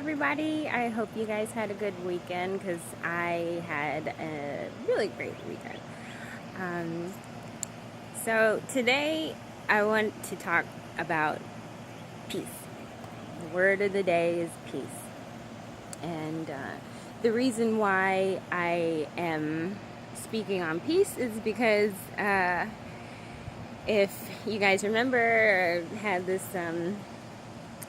everybody. I hope you guys had a good weekend because I had a really great weekend. Um, so today I want to talk about peace. The word of the day is peace. And the reason why I am speaking on peace is because if you guys remember, I had this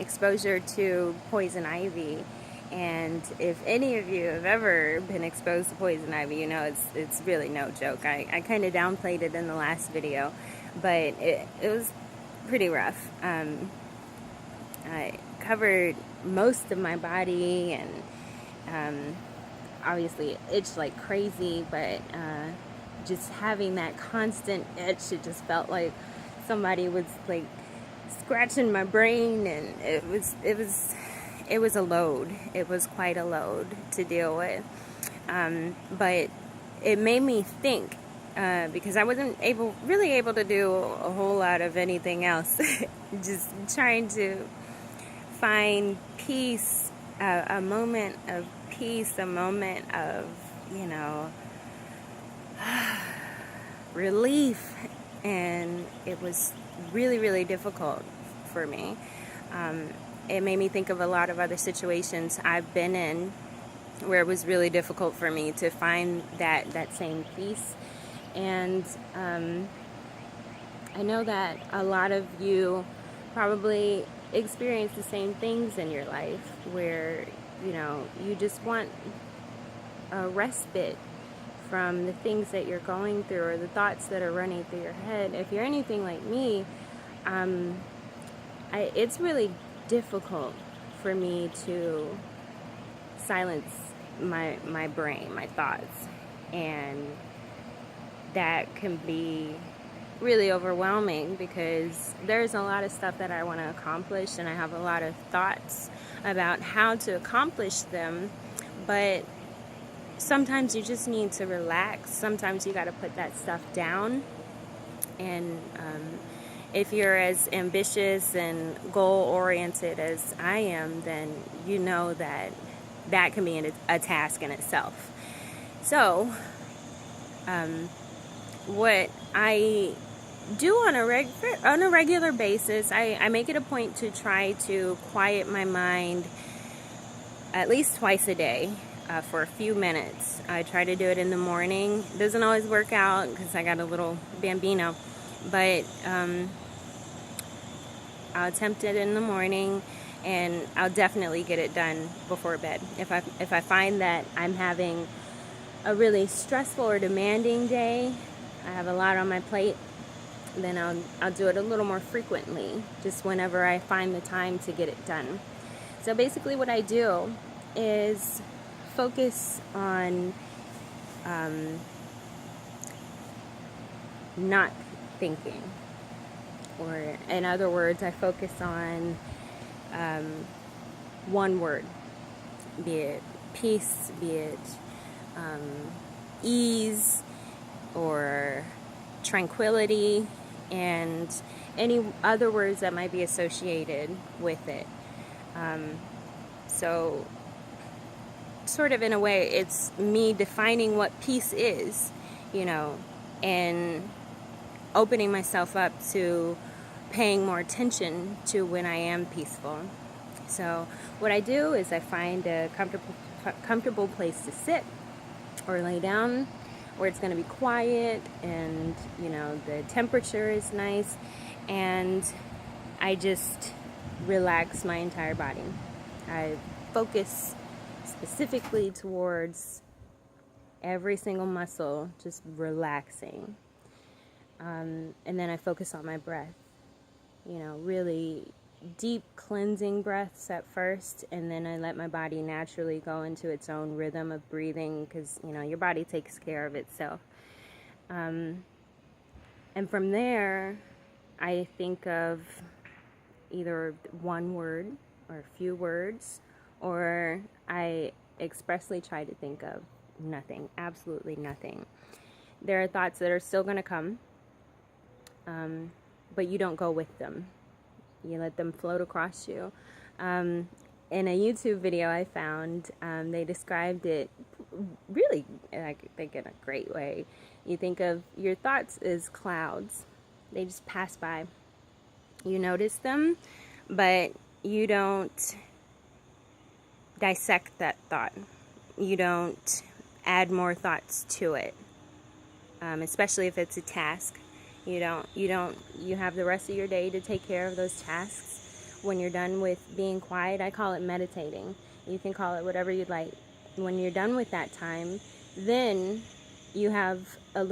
exposure to poison ivy, and if any of you have ever been exposed to poison ivy, you know it's really no joke. I kind of downplayed it in the last video, but it was pretty rough. I covered most of my body, and obviously it itched like crazy, but just having that constant itch, it just felt like somebody was like scratching my brain, and it was a load. It was quite a load to deal with, but it made me think, because I wasn't really able to do a whole lot of anything else. Just trying to find peace, a moment of peace, a moment of, you know, relief, and it was really difficult for me. It made me think of a lot of other situations I've been in where it was really difficult for me to find that same peace. And I know that a lot of you probably experience the same things in your life where, you know, you just want a respite from the things that you're going through or the thoughts that are running through your head. If you're anything like me, it's really difficult for me to silence my brain, my thoughts, and that can be really overwhelming because there's a lot of stuff that I want to accomplish, and I have a lot of thoughts about how to accomplish them, but sometimes you just need to relax. Sometimes you got to put that stuff down. And if you're as ambitious and goal-oriented as I am, then you know that that can be a task in itself. So, what I do on a regular basis, I make it a point to try to quiet my mind at least twice a day. For a few minutes. I try to do it in the morning. It doesn't always work out because I got a little bambino, but I'll attempt it in the morning, and I'll definitely get it done before bed. If I find that I'm having a really stressful or demanding day, I have a lot on my plate, then I'll do it a little more frequently, just whenever I find the time to get it done. So basically what I do is focus on not thinking, or in other words, I focus on one word, be it peace, be it ease, or tranquility, and any other words that might be associated with it. So sort of in a way, it's me defining what peace is, you know, and opening myself up to paying more attention to when I am peaceful. So what I do is I find a comfortable place to sit or lay down where it's going to be quiet, and, you know, the temperature is nice, and I just relax my entire body. I focus specifically towards every single muscle, just relaxing. And then I focus on my breath, you know, really deep cleansing breaths at first, and then I let my body naturally go into its own rhythm of breathing, because, you know, your body takes care of itself. And from there, I think of either one word or a few words, or I expressly try to think of nothing, absolutely nothing. There are thoughts that are still going to come, but you don't go with them. You let them float across you. in a YouTube video I found, they described it really, I think, in a great way. You think of your thoughts as clouds. They just pass by. You notice them, but you don't dissect that thought. You don't add more thoughts to it, especially if it's a task. You have the rest of your day to take care of those tasks. When you're done with being quiet, I call it meditating. You can call it whatever you'd like. When you're done with that time, then you have a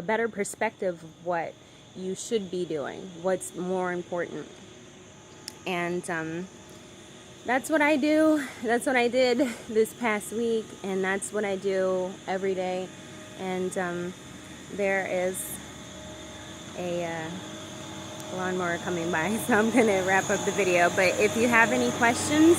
better perspective of what you should be doing, what's more important. And that's what I do. That's what I did this past week, and that's what I do every day. And there is a lawnmower coming by, so I'm going to wrap up the video. But if you have any questions,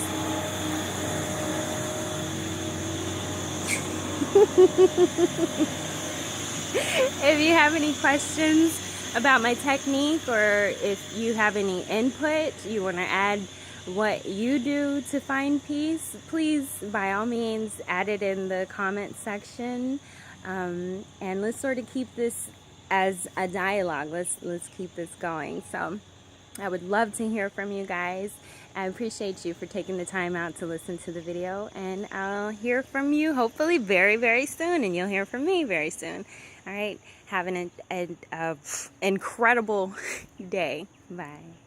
if you have any questions about my technique, or if you have any input, you want to add what you do to find peace, please, by all means, add it in the comment section. And let's sort of keep this as a dialogue. Let's keep this going. So I would love to hear from you guys. I appreciate you for taking the time out to listen to the video, and I'll hear from you hopefully very, very soon, and you'll hear from me very soon. All right, have an incredible day. Bye.